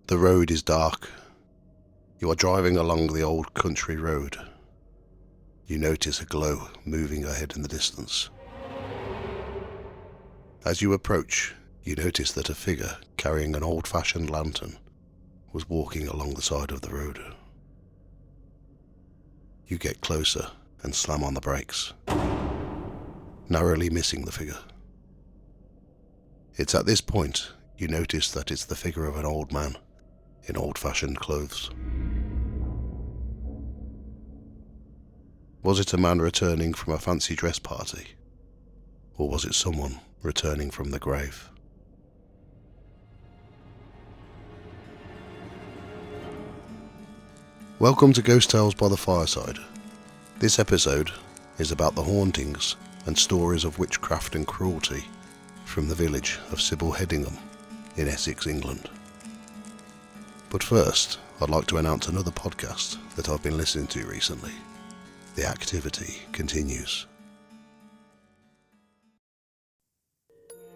The road is dark. You are driving along the old country road. You notice a glow moving ahead in the distance. As you approach, you notice that a figure carrying an old-fashioned lantern was walking along the side of the road. You get closer and slam on the brakes, narrowly missing the figure. It's at this point you notice that it's the figure of an old man in old-fashioned clothes. Was it a man returning from a fancy dress party? Or was it someone returning from the grave? Welcome to Ghost Tales by the Fireside. This episode is about the hauntings and stories of witchcraft and cruelty from the village of Sible Hedingham in Essex, England. But first, I'd like to announce another podcast that I've been listening to recently. The Activity Continues.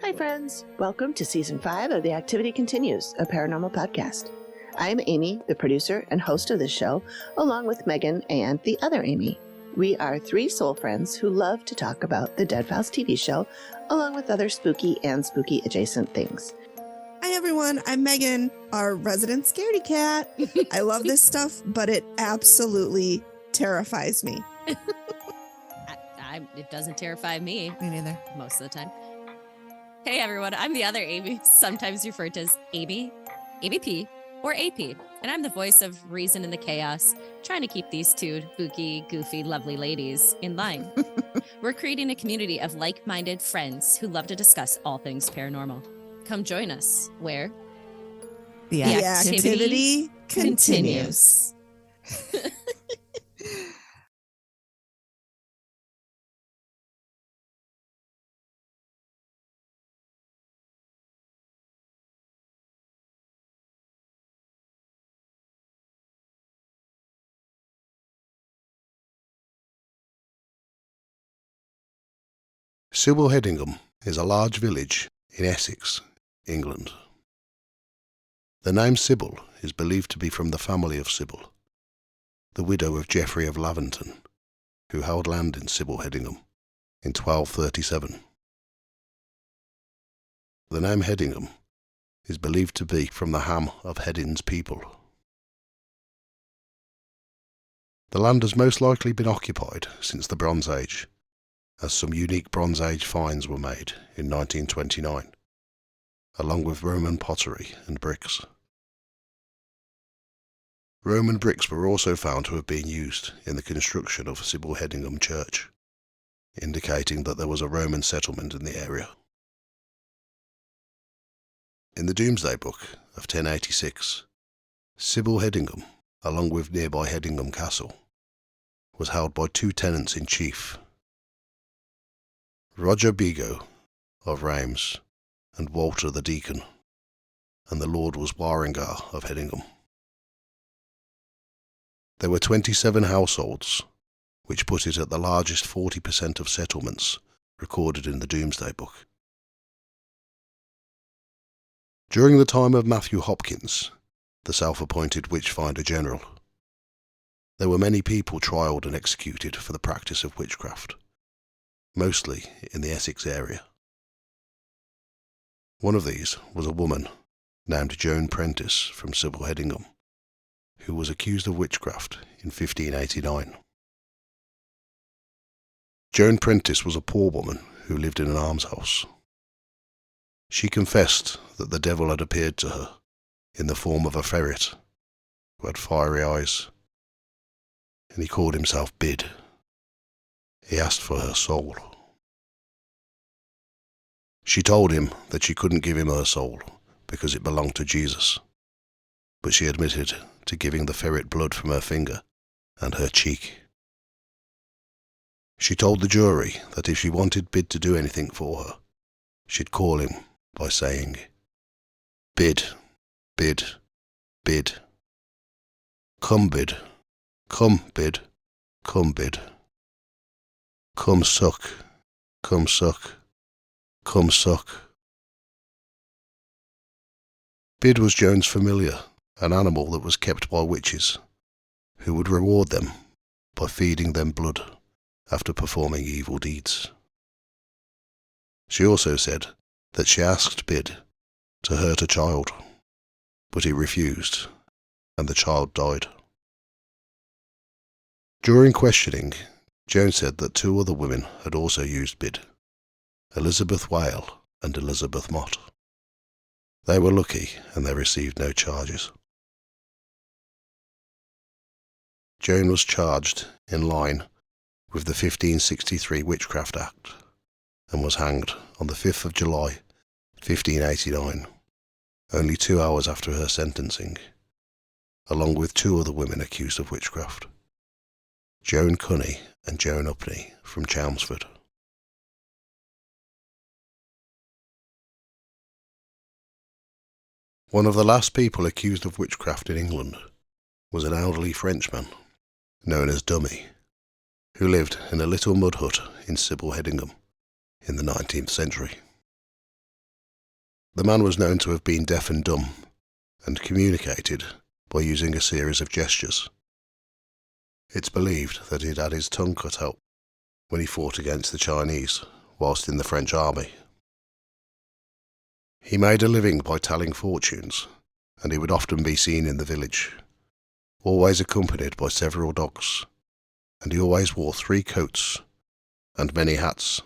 Hi friends, welcome to Season 5 of The Activity Continues, a paranormal podcast. I'm Amy, the producer and host of this show, along with Megan and the other Amy. We are three soul friends who love to talk about the Dead Files TV show, along with other spooky and spooky adjacent things. Hi everyone, I'm Megan, our resident scaredy cat. I love this stuff, but it absolutely terrifies me. It doesn't terrify me. Me neither. Most of the time. Hey everyone, I'm the other Amy, sometimes referred to as Amy, ABP, or AP, and I'm the voice of reason in the chaos, trying to keep these two spooky, goofy, lovely ladies in line. We're creating a community of like-minded friends who love to discuss all things paranormal. Come join us, where The activity continues. Sible Hedingham is a large village in Essex, England. The name Sible is believed to be from the family of Sible, the widow of Geoffrey of Laventon, who held land in Sible Hedingham in 1237. The name Hedingham is believed to be from the ham of Hedin's people. The land has most likely been occupied since the Bronze Age, as some unique Bronze Age finds were made in 1929, along with Roman pottery and bricks. Roman bricks were also found to have been used in the construction of Sible Hedingham Church, indicating that there was a Roman settlement in the area. In the Domesday Book of 1086, Sible Hedingham, along with nearby Hedingham Castle, was held by two tenants-in-chief, Roger Bigot of Reims and Walter the Deacon, and the Lord was Waringar of Hedingham. There were 27 households, which put it at the largest 40% of settlements recorded in the Domesday Book. During the time of Matthew Hopkins, the self-appointed witch-finder general, there were many people trialled and executed for the practice of witchcraft, mostly in the Essex area. One of these was a woman named Joan Prentice from Sible Hedingham, who was accused of witchcraft in 1589. Joan Prentice was a poor woman who lived in an almshouse. She confessed that the devil had appeared to her in the form of a ferret who had fiery eyes, and he called himself Bid. He asked for her soul. She told him that she couldn't give him her soul because it belonged to Jesus, but she admitted to giving the ferret blood from her finger and her cheek. She told the jury that if she wanted Bid to do anything for her, she'd call him by saying, "Bid, Bid, Bid. Come, Bid. Come, Bid. Come, Bid. Come suck, come suck, come suck." Bid was Joan's familiar an animal that was kept by witches, who would reward them by feeding them blood after performing evil deeds. She also said that she asked Bid to hurt a child, but he refused, and the child died. During questioning, Joan said that two other women had also used Bid, Elizabeth Whale and Elizabeth Mott. They were lucky and they received no charges. Joan was charged in line with the 1563 Witchcraft Act and was hanged on the 5th of July, 1589, only 2 hours after her sentencing, along with two other women accused of witchcraft, Joan Cunney and Joan Upney from Chelmsford. One of the last people accused of witchcraft in England was an elderly Frenchman known as Dummy, who lived in a little mud hut in Sible Hedingham in the 19th century. The man was known to have been deaf and dumb and communicated by using a series of gestures. It's believed that he'd had his tongue cut out when he fought against the Chinese whilst in the French army. He made a living by telling fortunes, and he would often be seen in the village, always accompanied by several dogs, and he always wore 3 coats and many hats,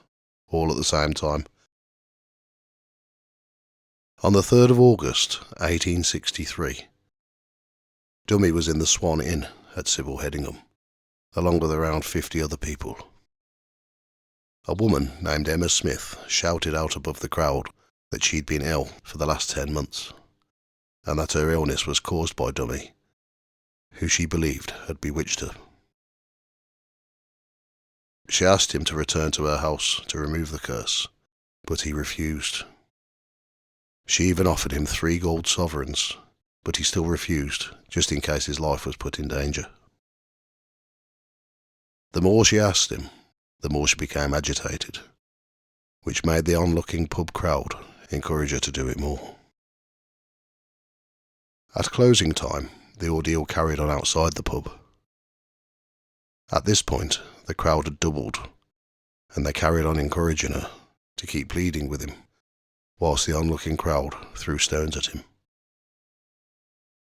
all at the same time. On the 3rd of August, 1863, Dummy was in the Swan Inn at Sible Hedingham, along with around 50 other people. A woman named Emma Smith shouted out above the crowd that she'd been ill for the last 10 months, and that her illness was caused by Dummy, who she believed had bewitched her. She asked him to return to her house to remove the curse, but he refused. She even offered him 3 gold sovereigns, but he still refused, just in case his life was put in danger. The more she asked him, the more she became agitated, which made the onlooking pub crowd encourage her to do it more. At closing time, the ordeal carried on outside the pub. At this point, the crowd had doubled, and they carried on encouraging her to keep pleading with him, whilst the onlooking crowd threw stones at him.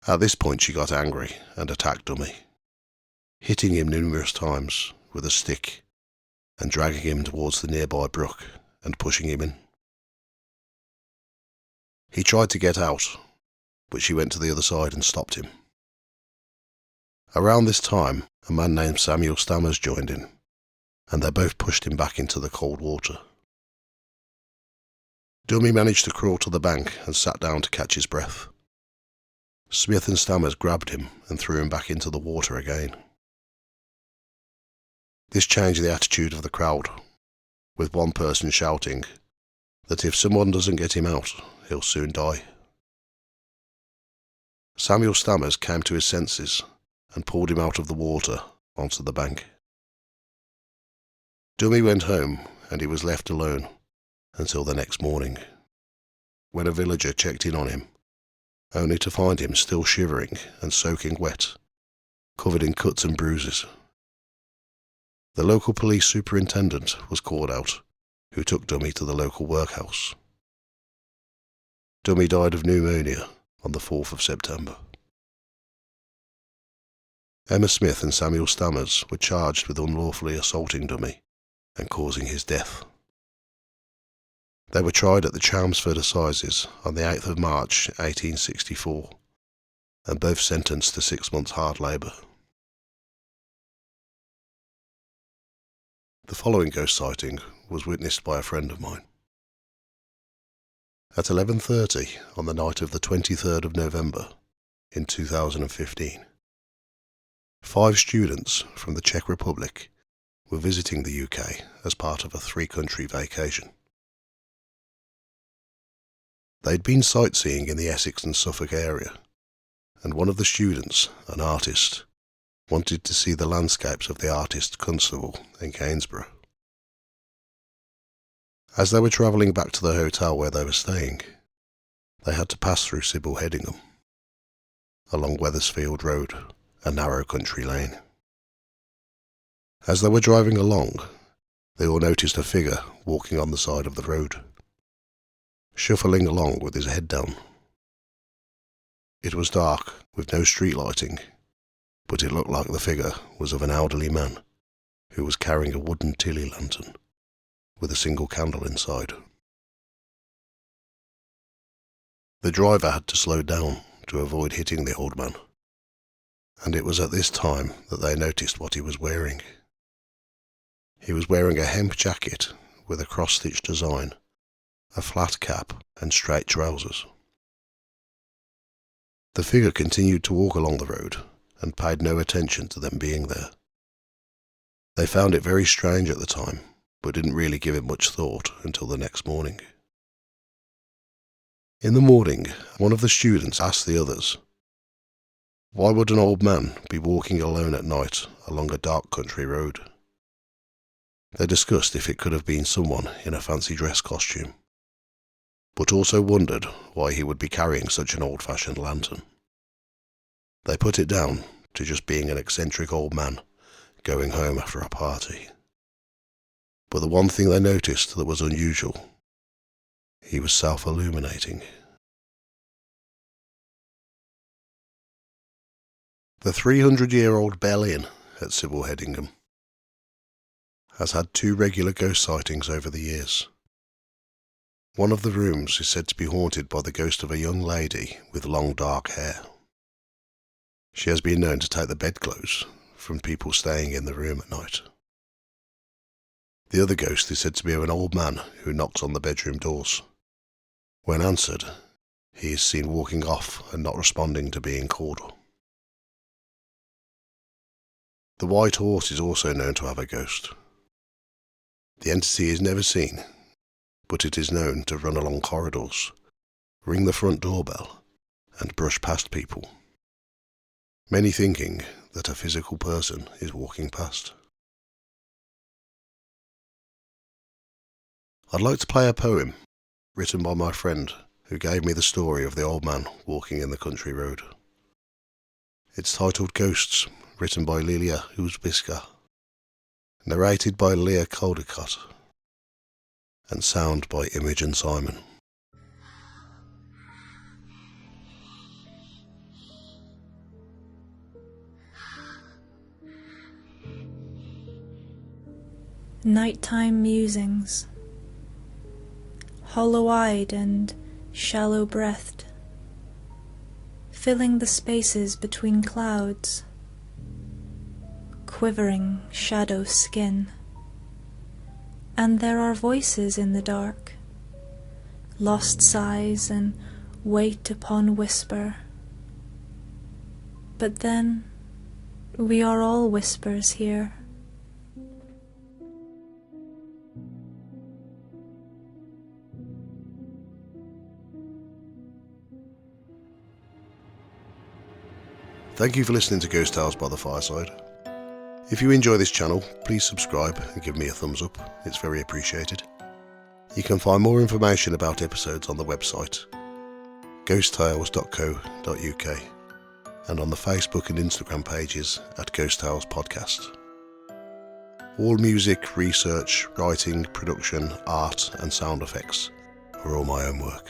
At this point she got angry and attacked Dummy, hitting him numerous times with a stick and dragging him towards the nearby brook and pushing him in. He tried to get out, but she went to the other side and stopped him. Around this time, a man named Samuel Stammers joined in, and they both pushed him back into the cold water. Dummy managed to crawl to the bank and sat down to catch his breath. Smith and Stammers grabbed him and threw him back into the water again. This changed the attitude of the crowd, with one person shouting that if someone doesn't get him out, he'll soon die. Samuel Stammers came to his senses and pulled him out of the water onto the bank. Dummy went home and he was left alone until the next morning, when a villager checked in on him, only to find him still shivering and soaking wet, covered in cuts and bruises. The local police superintendent was called out, who took Dummy to the local workhouse. Dummy died of pneumonia on the 4th of September. Emma Smith and Samuel Stammers were charged with unlawfully assaulting Dummy and causing his death. They were tried at the Chelmsford Assizes on the 8th of March 1864 and both sentenced to 6 months hard labour. The following ghost sighting was witnessed by a friend of mine. At 11:30 on the night of the 23rd of November in 2015, 5 students from the Czech Republic were visiting the UK as part of a 3-country vacation. They'd been sightseeing in the Essex and Suffolk area, and one of the students, an artist, wanted to see the landscapes of the artist's Constable in Gainsborough. As they were travelling back to the hotel where they were staying, they had to pass through Sible Hedingham. along Wethersfield Road, a narrow country lane. As they were driving along, they all noticed a figure walking on the side of the road, shuffling along with his head down. It was dark, with no street lighting, but it looked like the figure was of an elderly man who was carrying a wooden tilly lantern with a single candle inside. The driver had to slow down to avoid hitting the old man, and it was at this time that they noticed what he was wearing. He was wearing a hemp jacket with a cross-stitch design, a flat cap and straight trousers. The figure continued to walk along the road and paid no attention to them being there. They found it very strange at the time, but didn't really give it much thought until the next morning. In the morning, one of the students asked the others, why would an old man be walking alone at night along a dark country road? They discussed if it could have been someone in a fancy dress costume, but also wondered why he would be carrying such an old-fashioned lantern. They put it down to just being an eccentric old man going home after a party. But the one thing they noticed that was unusual, he was self-illuminating. The 300-year-old Bell Inn at Sible Hedingham has had 2 regular ghost sightings over the years. One of the rooms is said to be haunted by the ghost of a young lady with long dark hair. She has been known to take the bedclothes from people staying in the room at night. The other ghost is said to be of an old man who knocks on the bedroom doors. When answered, he is seen walking off and not responding to being called. The White Horse is also known to have a ghost. The entity is never seen, but it is known to run along corridors, ring the front doorbell, and brush past people, many thinking that a physical person is walking past. I'd like to play a poem written by my friend who gave me the story of the old man walking in the country road. It's titled Ghosts, written by Lilia Uzbiska, narrated by Leah Caldecott, and sound by Imogen Simon. Nighttime musings, hollow-eyed and shallow-breathed, filling the spaces between clouds, quivering shadow skin. And there are voices in the dark, lost sighs and wait upon whisper. But then we are all whispers here. Thank you for listening to Ghost Tales by the Fireside. If you enjoy this channel, please subscribe and give me a thumbs up, it's very appreciated. You can find more information about episodes on the website ghosttales.co.uk and on the Facebook and Instagram pages at Ghost Tales Podcast. All music, research, writing, production, art and sound effects are all my own work.